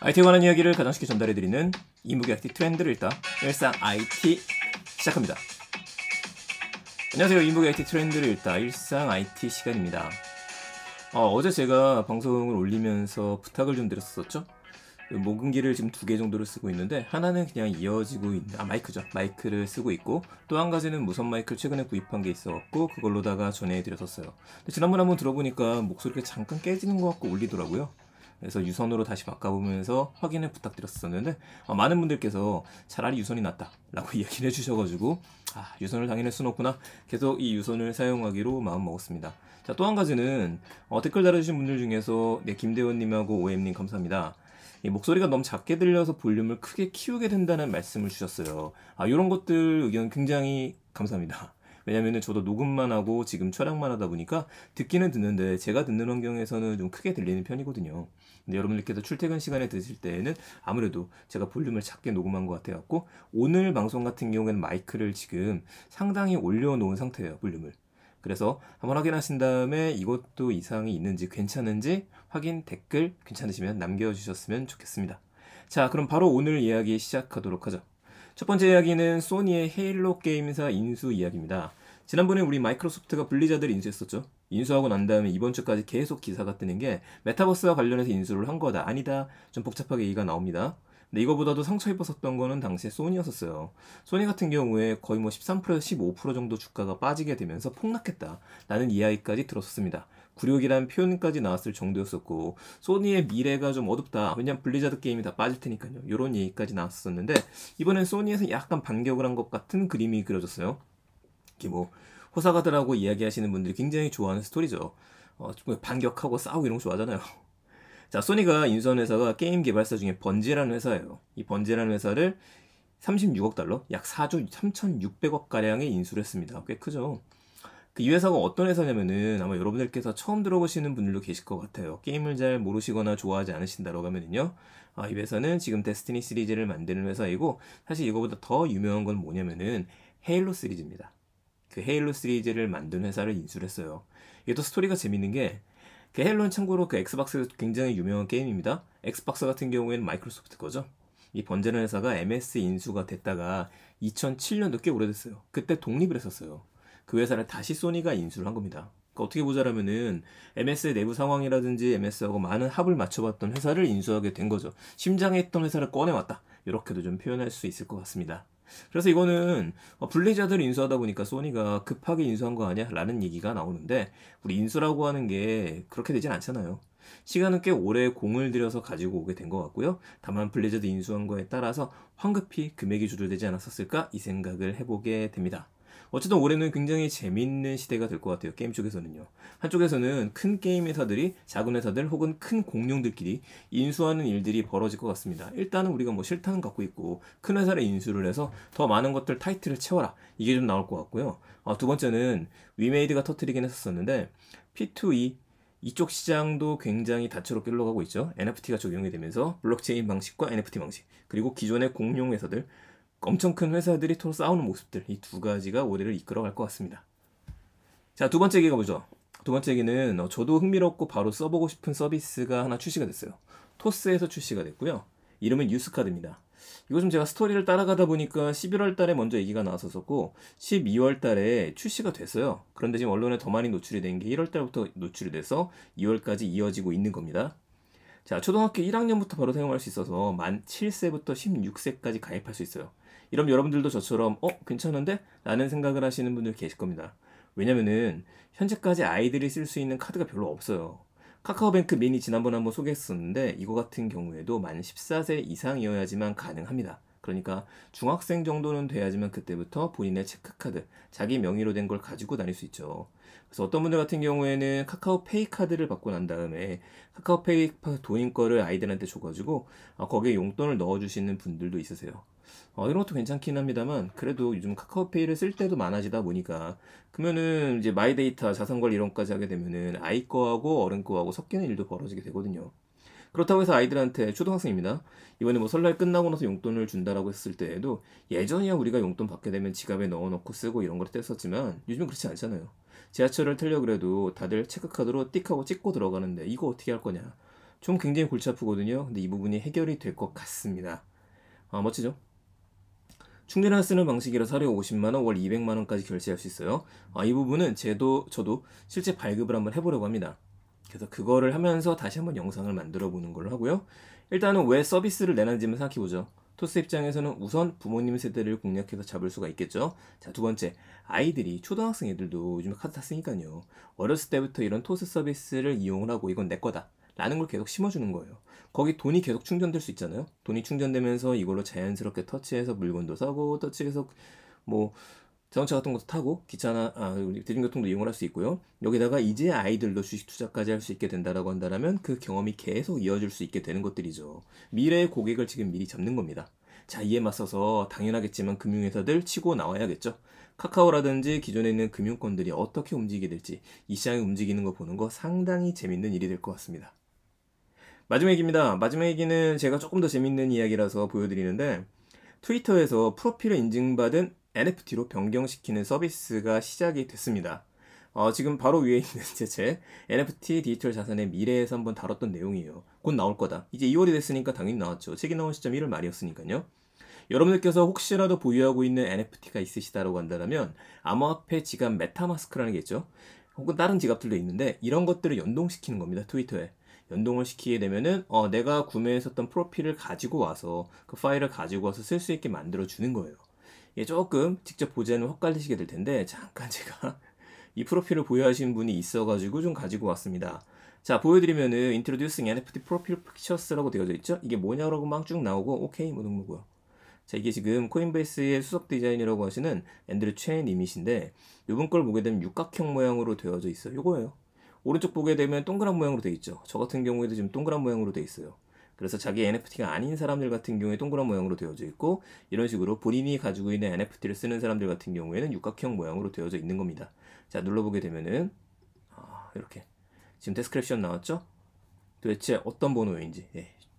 IT에 관한 이야기를 가장 쉽게 전달해드리는 이무기 IT 트렌드를 읽다 일상 IT 시작합니다. 안녕하세요. 이무기 IT 트렌드를 읽다 일상 IT 시간입니다. 어제 제가 방송을 올리면서 부탁을 좀 드렸었죠. 모금기를 지금 2개 정도를 쓰고 있는데 하나는 그냥 이어지고 있는 마이크죠. 마이크를 쓰고 있고 또 한 가지는 무선 마이크를 최근에 구입한 게 있어갖고 그걸로다가 전해드렸었어요. 근데 지난번에 한번 들어보니까 목소리가 잠깐 깨지는 것 같고 울리더라고요. 그래서 유선으로 다시 바꿔보면서 확인을 부탁드렸었는데 많은 분들께서 차라리 유선이 낫다 라고 이야기를 해주셔가지고 유선을 당연히 쓸 수 없구나, 계속 이 유선을 사용하기로 마음먹었습니다. 자, 또 한 가지는 댓글 달아주신 분들 중에서 김대원님하고 오엠님 감사합니다. 이 목소리가 너무 작게 들려서 볼륨을 크게 키우게 된다는 말씀을 주셨어요. 이런 것들 의견 굉장히 감사합니다. 왜냐면은 저도 녹음만 하고 지금 촬영만 하다 보니까 듣기는 듣는데 제가 듣는 환경에서는 좀 크게 들리는 편이거든요. 근데 여러분들께서 출퇴근 시간에 들으실 때에는 아무래도 제가 볼륨을 작게 녹음한 것 같아갖고 오늘 방송 같은 경우에는 마이크를 지금 상당히 올려놓은 상태예요, 볼륨을. 그래서 한번 확인하신 다음에 이것도 이상이 있는지 괜찮은지 확인 댓글 괜찮으시면 남겨주셨으면 좋겠습니다. 자, 그럼 바로 오늘 이야기 시작하도록 하죠. 첫 번째 이야기는 소니의 헤일로 게임사 인수 이야기입니다. 지난번에 우리 마이크로소프트가 블리자드를 인수했었죠. 인수하고 난 다음에 이번 주까지 계속 기사가 뜨는 게 메타버스와 관련해서 인수를 한 거다, 아니다, 좀 복잡하게 얘기가 나옵니다. 근데 이거보다도 상처 입었었던 거는 당시에 소니였었어요. 소니 같은 경우에 거의 뭐 13%에서 15% 정도 주가가 빠지게 되면서 폭락했다라는 이야기까지 들었었습니다. 굴욕이란 표현까지 나왔을 정도였었고 소니의 미래가 좀 어둡다, 왜냐면 블리자드 게임이 다 빠질 테니까요, 이런 얘기까지 나왔었는데 이번엔 소니에서 약간 반격을 한 것 같은 그림이 그려졌어요. 이게 뭐 호사가들하고 이야기하시는 분들이 굉장히 좋아하는 스토리죠. 반격하고 싸우고 이런 거 좋아하잖아요. 자, 소니가 인수한 회사가 게임 개발사 중에 번지라는 회사예요. 이 번지라는 회사를 36억 달러, 약 4조 3,600억 가량에 인수를 했습니다. 꽤 크죠. 이 회사가 어떤 회사냐면은 아마 여러분들께서 처음 들어보시는 분들도 계실 것 같아요. 게임을 잘 모르시거나 좋아하지 않으신다고 하면은요. 이 회사는 지금 데스티니 시리즈를 만드는 회사이고 사실 이거보다 더 유명한 건 뭐냐면은 헤일로 시리즈입니다. 그 헤일로 시리즈를 만든 회사를 인수를 했어요. 이게 또 스토리가 재밌는 게 그 헤일로는 참고로 그 엑스박스에서 굉장히 유명한 게임입니다. 엑스박스 같은 경우에는 마이크로소프트 거죠. 이 번지라는 회사가 MS 인수가 됐다가 2007년도 꽤 오래됐어요. 그때 독립을 했었어요. 그 회사를 다시 소니가 인수를 한 겁니다. 그러니까 어떻게 보자라면은 MS의 내부 상황이라든지 MS하고 많은 합을 맞춰봤던 회사를 인수하게 된 거죠. 심장에 있던 회사를 꺼내왔다, 이렇게도 좀 표현할 수 있을 것 같습니다. 그래서 이거는 블리자드를 인수하다 보니까 소니가 급하게 인수한 거 아니야? 라는 얘기가 나오는데 우리 인수라고 하는 게 그렇게 되진 않잖아요. 시간은 꽤 오래 공을 들여서 가지고 오게 된 것 같고요. 다만 블리자드 인수한 거에 따라서 황급히 금액이 조절되지 않았었을까, 이 생각을 해보게 됩니다. 어쨌든 올해는 굉장히 재밌는 시대가 될 것 같아요. 게임 쪽에서는요. 한쪽에서는 큰 게임 회사들이 작은 회사들 혹은 큰 공룡들끼리 인수하는 일들이 벌어질 것 같습니다. 일단은 우리가 뭐 실탄은 갖고 있고 큰 회사를 인수를 해서 더 많은 것들 타이틀을 채워라, 이게 좀 나올 것 같고요. 두 번째는 위메이드가 터뜨리긴 했었는데 P2E 이쪽 시장도 굉장히 다채롭게 흘러가고 있죠. NFT가 적용이 되면서 블록체인 방식과 NFT 방식, 그리고 기존의 공룡 회사들, 엄청 큰 회사들이 서로 싸우는 모습들, 이 두 가지가 올해를 이끌어갈 것 같습니다. 자, 두 번째 얘기가 뭐죠? 두 번째 얘기는 저도 흥미롭고 바로 써보고 싶은 서비스가 하나 출시가 됐어요. 토스에서 출시가 됐고요. 이름은 뉴스카드입니다. 이거 좀 제가 스토리를 따라가다 보니까 11월 달에 먼저 얘기가 나왔었고 12월 달에 출시가 됐어요. 그런데 지금 언론에 더 많이 노출이 된 게 1월 달부터 노출이 돼서 2월까지 이어지고 있는 겁니다. 자, 초등학교 1학년부터 바로 사용할 수 있어서 만 7세부터 16세까지 가입할 수 있어요. 이러면 여러분들도 저처럼 괜찮은데? 라는 생각을 하시는 분들 계실 겁니다. 왜냐면은 현재까지 아이들이 쓸 수 있는 카드가 별로 없어요. 카카오뱅크 미니 지난번에 한번 소개했었는데 이거 같은 경우에도 만 14세 이상이어야지만 가능합니다. 그러니까 중학생 정도는 돼야지만 그때부터 본인의 체크카드, 자기 명의로 된 걸 가지고 다닐 수 있죠. 그래서 어떤 분들 같은 경우에는 카카오페이 카드를 받고 난 다음에 카카오페이 도인 거를 아이들한테 줘가지고 거기에 용돈을 넣어주시는 분들도 있으세요. 이런 것도 괜찮긴 합니다만 그래도 요즘 카카오페이를 쓸 때도 많아지다 보니까 그러면은 이제 마이데이터 자산관리 이런 것까지 하게 되면은 아이 거하고 어른 거하고 섞이는 일도 벌어지게 되거든요. 그렇다고 해서 아이들한테, 초등학생입니다, 이번에 뭐 설날 끝나고 나서 용돈을 준다라고 했을 때에도 예전이야 우리가 용돈 받게 되면 지갑에 넣어놓고 쓰고 이런 걸 뗐었지만 요즘은 그렇지 않잖아요. 지하철을 타려고 그래도 다들 체크카드로 띡 하고 찍고 들어가는데 이거 어떻게 할 거냐. 좀 굉장히 골치 아프거든요. 근데 이 부분이 해결이 될 것 같습니다. 멋지죠? 충전할 쓰는 방식이라서 하루에 50만원, 월 200만원까지 결제할 수 있어요. 이 부분은 저도 실제 발급을 한번 해보려고 합니다. 그래서 그거를 하면서 다시 한번 영상을 만들어 보는 걸로 하고요. 일단은 왜 서비스를 내놨는지만 생각해보죠. 토스 입장에서는 우선 부모님 세대를 공략해서 잡을 수가 있겠죠. 자, 두 번째, 아이들이 초등학생 애들도 요즘에 카드 탔으니까요. 어렸을 때부터 이런 토스 서비스를 이용을 하고 이건 내 거다 라는 걸 계속 심어주는 거예요. 거기 돈이 계속 충전될 수 있잖아요. 돈이 충전되면서 이걸로 자연스럽게 터치해서 물건도 사고, 터치해서 뭐 자동차 같은 것도 타고 기차나 우리 대중교통도 이용을 할 수 있고요. 여기다가 이제 아이들도 주식 투자까지 할 수 있게 된다라고 한다면 그 경험이 계속 이어질 수 있게 되는 것들이죠. 미래의 고객을 지금 미리 잡는 겁니다. 자, 이에 맞서서 당연하겠지만 금융회사들 치고 나와야겠죠. 카카오라든지 기존에 있는 금융권들이 어떻게 움직이게 될지 이 시장이 움직이는 거 보는 거 상당히 재밌는 일이 될 것 같습니다. 마지막 얘기입니다. 마지막 얘기는 제가 조금 더 재밌는 이야기라서 보여드리는데 트위터에서 프로필을 인증받은 NFT로 변경시키는 서비스가 시작이 됐습니다. 지금 바로 위에 있는 제 책 NFT 디지털 자산의 미래에서 한번 다뤘던 내용이에요. 곧 나올 거다. 이제 2월이 됐으니까 당연히 나왔죠. 책이 나온 시점 1월 말이었으니까요. 여러분들께서 혹시라도 보유하고 있는 NFT가 있으시다고 한다면 암호화폐 지갑 메타마스크라는 게 있죠. 혹은 다른 지갑들도 있는데 이런 것들을 연동시키는 겁니다. 트위터에. 연동을 시키게 되면은 내가 구매했었던 프로필을 가지고 와서 그 파일을 가지고 와서 쓸 수 있게 만들어 주는 거예요. 이게 조금 직접 보자는 헛갈리시게 될 텐데 잠깐 제가 이 프로필을 보유하신 분이 있어가지고 좀 가지고 왔습니다. 자, 보여드리면은 Introducing NFT Profile Pictures라고 되어져 있죠. 이게 뭐냐고 막 쭉 나오고 오케이 뭐 등록고요. 자, 이게 지금 코인베이스의 수석 디자인이라고 하시는 앤드류 첸 님이신데 이분 걸 보게 되면 육각형 모양으로 되어져 있어요. 요거예요. 오른쪽 보게 되면 동그란 모양으로 되어 있죠. 저 같은 경우에도 지금 동그란 모양으로 되어 있어요. 그래서 자기 NFT가 아닌 사람들 같은 경우에 동그란 모양으로 되어져 있고 이런 식으로 본인이 가지고 있는 NFT를 쓰는 사람들 같은 경우에는 육각형 모양으로 되어져 있는 겁니다. 자, 눌러보게 되면은 이렇게 지금 데스크립션 나왔죠? 도대체 어떤 번호인지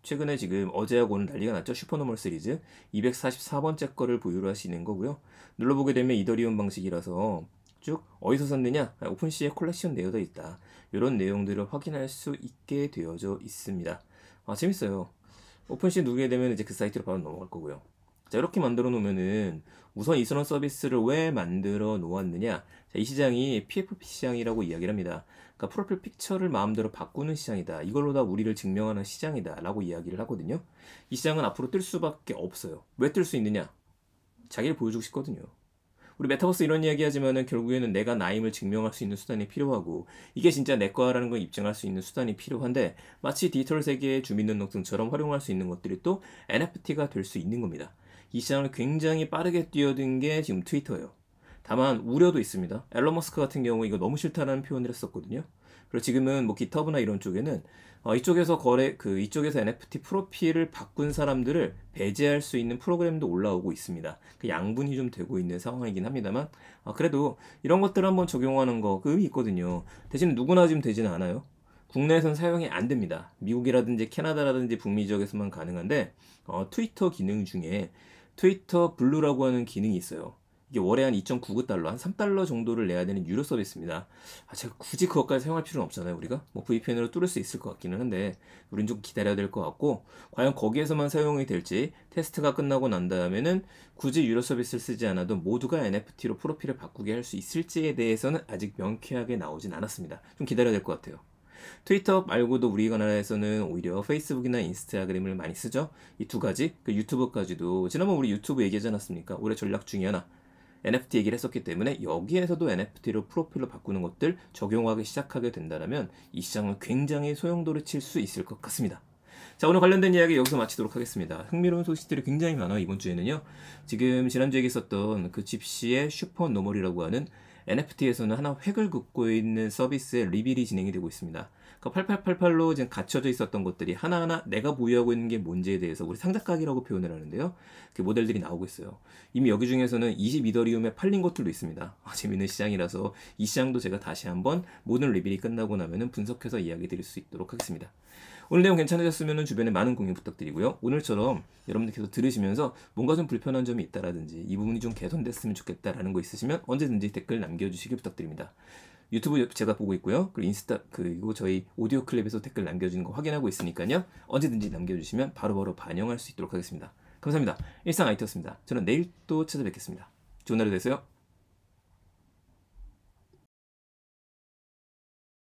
최근에 지금 어제하고 오늘 난리가 났죠. 슈퍼노멀 시리즈 244번째 거를 보유를 하시는 거고요. 눌러보게 되면 이더리움 방식이라서 쭉 어디서 샀느냐? 오픈시에 콜렉션 되어져 있다. 이런 내용들을 확인할 수 있게 되어져 있습니다. 재밌어요. 오픈시 누르게 되면 이제 그 사이트로 바로 넘어갈 거고요. 자, 이렇게 만들어 놓으면은 우선 이선원 서비스를 왜 만들어 놓았느냐? 자, 이 시장이 PFP 시장이라고 이야기를 합니다. 그러니까 프로필 픽처를 마음대로 바꾸는 시장이다. 이걸로 다 우리를 증명하는 시장이다라고 이야기를 하거든요. 이 시장은 앞으로 뜰 수밖에 없어요. 왜 뜰 수 있느냐? 자기를 보여주고 싶거든요. 우리 메타버스 이런 이야기 하지만은 결국에는 내가 나임을 증명할 수 있는 수단이 필요하고 이게 진짜 내 거라는 걸 입증할 수 있는 수단이 필요한데 마치 디지털 세계의 주민등록증처럼 활용할 수 있는 것들이 또 NFT가 될 수 있는 겁니다. 이 시장을 굉장히 빠르게 뛰어든 게 지금 트위터예요. 다만 우려도 있습니다. 앨런 머스크 같은 경우 이거 너무 싫다라는 표현을 했었거든요. 그리고 지금은 뭐 기터브나 이런 쪽에는 이쪽에서 NFT 프로필을 바꾼 사람들을 배제할 수 있는 프로그램도 올라오고 있습니다. 그 양분이 좀 되고 있는 상황이긴 합니다만 그래도 이런 것들을 한번 적용하는 거 그 의미 있거든요. 대신 누구나 지금 되지는 않아요. 국내에선 사용이 안 됩니다. 미국이라든지 캐나다라든지 북미 지역에서만 가능한데 트위터 기능 중에 트위터 블루라고 하는 기능이 있어요. 이게 월에 한 2.99달러, 한 3달러 정도를 내야 되는 유료 서비스입니다. 제가 굳이 그것까지 사용할 필요는 없잖아요, 우리가. 뭐 VPN으로 뚫을 수 있을 것 같기는 한데, 우린 좀 기다려야 될 것 같고, 과연 거기에서만 사용이 될지, 테스트가 끝나고 난 다음에는 굳이 유료 서비스를 쓰지 않아도 모두가 NFT로 프로필을 바꾸게 할 수 있을지에 대해서는 아직 명쾌하게 나오진 않았습니다. 좀 기다려야 될 것 같아요. 트위터 말고도 우리나라에서는 오히려 페이스북이나 인스타그램을 많이 쓰죠. 이 두 가지, 그 유튜브까지도 지난번 우리 유튜브 얘기하지 않았습니까? 올해 전략 중에 하나 NFT 얘기를 했었기 때문에 여기에서도 NFT로 프로필로 바꾸는 것들 적용하기 시작하게 된다면 이 시장은 굉장히 소용돌이 칠 수 있을 것 같습니다. 자, 오늘 관련된 이야기 여기서 마치도록 하겠습니다. 흥미로운 소식들이 굉장히 많아요. 이번 주에는요. 지금 지난주에 있었던 그 집시의 슈퍼노멀이라고 하는 NFT에서는 하나 획을 긋고 있는 서비스의 리빌이 진행이 되고 있습니다. 그러니까 8888로 지금 갇혀져 있었던 것들이 하나하나 내가 보유하고 있는 게 뭔지에 대해서 우리 상작각이라고 표현을 하는데요. 그 모델들이 나오고 있어요. 이미 여기 중에서는 22더리움에 팔린 것들도 있습니다. 재밌는 시장이라서 이 시장도 제가 다시 한번 모든 리빌이 끝나고 나면은 분석해서 이야기 드릴 수 있도록 하겠습니다. 오늘 내용 괜찮으셨으면 주변에 많은 공유 부탁드리고요. 오늘처럼 여러분들께서 들으시면서 뭔가 좀 불편한 점이 있다라든지 이 부분이 좀 개선됐으면 좋겠다라는 거 있으시면 언제든지 댓글 남겨주시기 부탁드립니다. 유튜브 제가 보고 있고요. 그리고 인스타 그리고 저희 오디오 클립에서 댓글 남겨주는 거 확인하고 있으니까요. 언제든지 남겨주시면 바로바로 반영할 수 있도록 하겠습니다. 감사합니다. 일상 IT였습니다. 저는 내일 또 찾아뵙겠습니다. 좋은 하루 되세요.